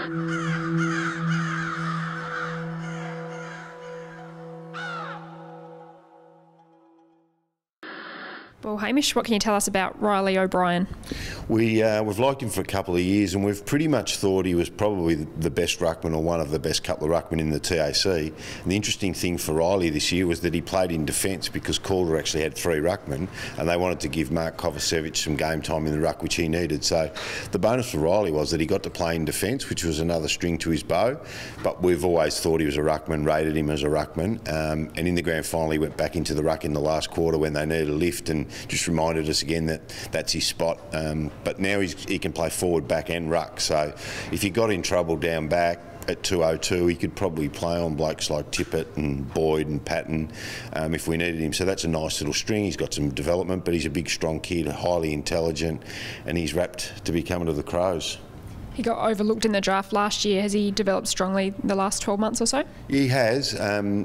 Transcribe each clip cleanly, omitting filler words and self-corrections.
Well, Hamish, what can you tell us about Riley O'Brien? We've liked him for a couple of years, and we've pretty much thought he was probably the best ruckman, or one of the best couple of ruckmen in the TAC. And the interesting thing for Riley this year was that he played in defence, because Calder actually had 3 ruckmen, and they wanted to give Mark Kovacevic some game time in the ruck, which he needed. So the bonus for Riley was that he got to play in defence, which was another string to his bow. But we've always thought he was a ruckman, rated him as a ruckman, and in the grand final he went back into the ruck in the last quarter when they needed a lift, and just reminded us again that that's his spot. But now he can play forward, back and ruck. So if he got in trouble down back at 202, he could probably play on blokes like Tippett and Boyd and Patton if we needed him. So that's a nice little string. He's got some development, but he's a big, strong kid, highly intelligent, and he's rapt to be coming to the Crows. He got overlooked in the draft last year. Has he developed strongly the last 12 months or so? He has.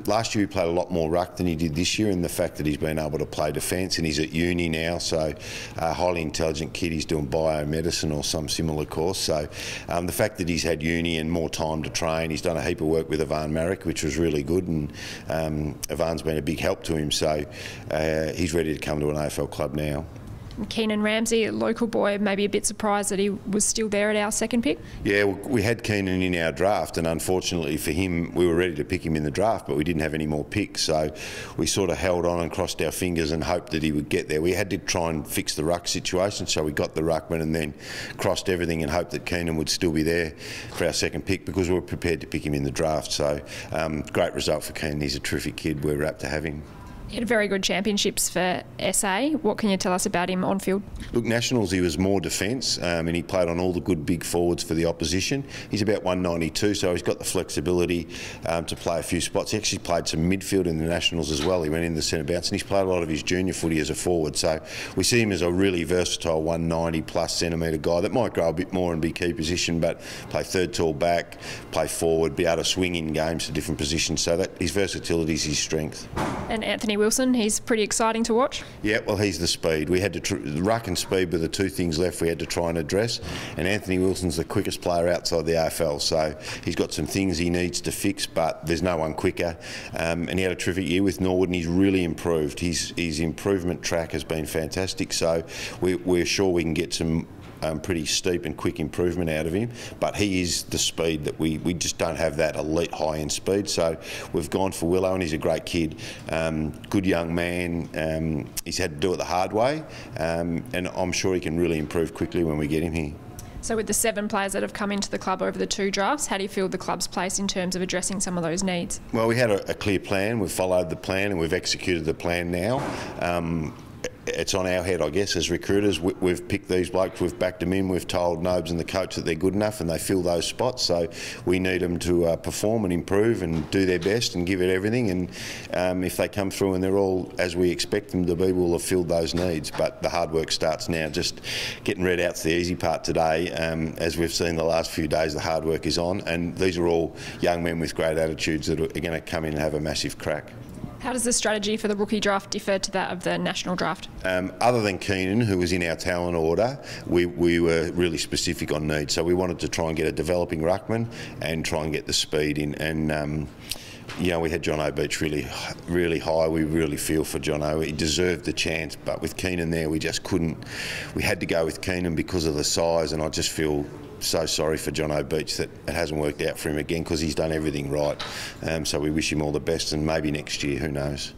Last year he played a lot more ruck than he did this year, and the fact that he's been able to play defence, and he's at uni now, so a highly intelligent kid. He's doing biomedicine or some similar course. So the fact that he's had uni and more time to train, he's done a heap of work with Ivan Marek, which was really good, and Ivan's been a big help to him. So he's ready to come to an AFL club now. Keenan Ramsey, a local boy, maybe a bit surprised that he was still there at our second pick? Yeah, we had Keenan in our draft, and unfortunately for him, we were ready to pick him in the draft, but we didn't have any more picks, so we sort of held on and crossed our fingers and hoped that he would get there. We had to try and fix the ruck situation, so we got the ruckman and then crossed everything and hoped that Keenan would still be there for our second pick, because we were prepared to pick him in the draft. So great result for Keenan. He's a terrific kid. We're rapt to have him. He had very good championships for SA. What can you tell us about him on field? Look, Nationals, he was more defence, and he played on all the good big forwards for the opposition. He's about 192, so he's got the flexibility to play a few spots. He actually played some midfield in the Nationals as well. He went in the centre bounce, and he's played a lot of his junior footy as a forward. So we see him as a really versatile 190 plus centimetre guy that might grow a bit more and be key position, but play third tall back, play forward, be able to swing in games to different positions. So that his versatility is his strength. And Anthony Wilson, he's pretty exciting to watch. Yeah, well, he's the speed. We had to ruck and speed were the two things left we had to try and address, and Anthony Wilson's the quickest player outside the AFL, so he's got some things he needs to fix, but there's no one quicker. And he had a terrific year with Norwood, and he's really improved. His improvement track has been fantastic, so we're sure we can get some pretty steep and quick improvement out of him, but he is the speed that we just don't have, that elite high-end speed. So we've gone for Willow, and he's a great kid, good young man. He's had to do it the hard way, and I'm sure he can really improve quickly when we get him here. So with the 7 players that have come into the club over the 2 drafts, how do you feel the club's placed in terms of addressing some of those needs? Well, we had a clear plan. We've followed the plan, and we've executed the plan now. It's on our head, I guess, as recruiters. We've picked these blokes, we've backed them in, we've told Nobes and the coach that they're good enough and they fill those spots, so we need them to perform and improve and do their best and give it everything, and if they come through and they're all as we expect them to be, we'll have filled those needs. But the hard work starts now. Just getting red out's the easy part today. As we've seen the last few days, the hard work is on, and these are all young men with great attitudes that are going to come in and have a massive crack. How does the strategy for the rookie draft differ to that of the national draft? Other than Keenan, who was in our talent order, we were really specific on needs. So we wanted to try and get a developing ruckman and try and get the speed in. And you know, we had Jono Beach really high. We really feel for Jono. He deserved the chance, but with Keenan there, we just couldn't. We had to go with Keenan because of the size, and I just feel so sorry for Jono Beach that it hasn't worked out for him again, because he's done everything right. So we wish him all the best, and maybe next year, who knows.